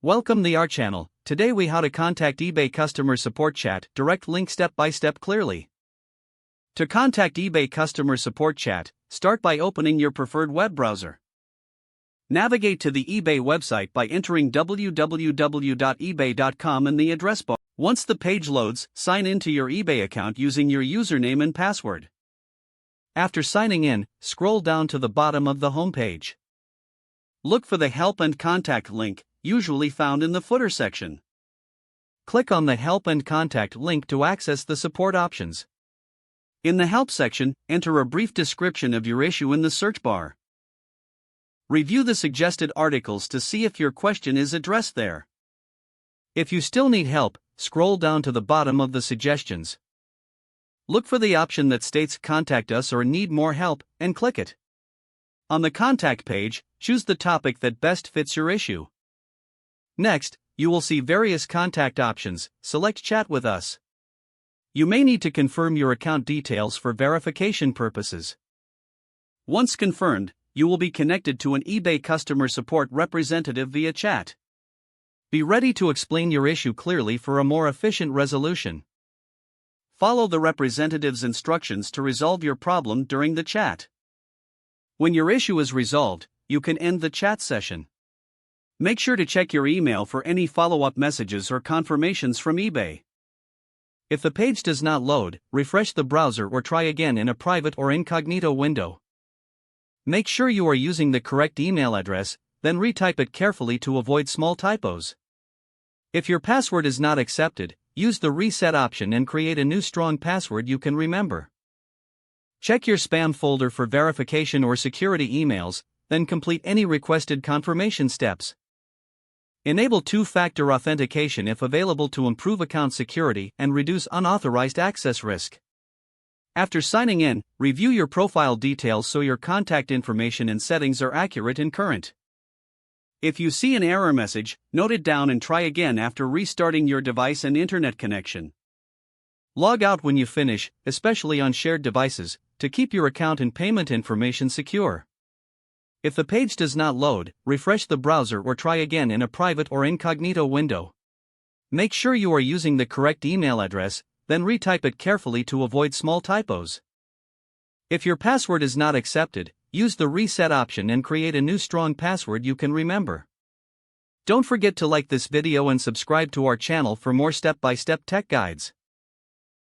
Welcome to our channel. Today we how to contact eBay customer support chat, direct link step by step clearly. To contact eBay customer support chat, start by opening your preferred web browser. Navigate to the eBay website by entering www.ebay.com in the address bar. Once the page loads, sign in to your eBay account using your username and password. After signing in, scroll down to the bottom of the home page. Look for the Help and Contact link, usually found in the footer section. Click on the Help and Contact link to access the support options. In the Help section, enter a brief description of your issue in the search bar. Review the suggested articles to see if your question is addressed there. If you still need help, scroll down to the bottom of the suggestions. Look for the option that states Contact Us or Need More Help, and click it. On the Contact page, choose the topic that best fits your issue. Next, you will see various contact options. Select Chat with Us. You may need to confirm your account details for verification purposes. Once confirmed, you will be connected to an eBay customer support representative via chat. Be ready to explain your issue clearly for a more efficient resolution. Follow the representative's instructions to resolve your problem during the chat. When your issue is resolved, you can end the chat session. Make sure to check your email for any follow-up messages or confirmations from eBay. If the page does not load, refresh the browser or try again in a private or incognito window. Make sure you are using the correct email address, then retype it carefully to avoid small typos. If your password is not accepted, use the reset option and create a new strong password you can remember. Check your spam folder for verification or security emails, then complete any requested confirmation steps. Enable two-factor authentication if available to improve account security and reduce unauthorized access risk. After signing in, review your profile details so your contact information and settings are accurate and current. If you see an error message, note it down and try again after restarting your device and internet connection. Log out when you finish, especially on shared devices, to keep your account and payment information secure. If the page does not load, refresh the browser or try again in a private or incognito window. Make sure you are using the correct email address, then retype it carefully to avoid small typos. If your password is not accepted, use the reset option and create a new strong password you can remember. Don't forget to like this video and subscribe to our channel for more step-by-step tech guides.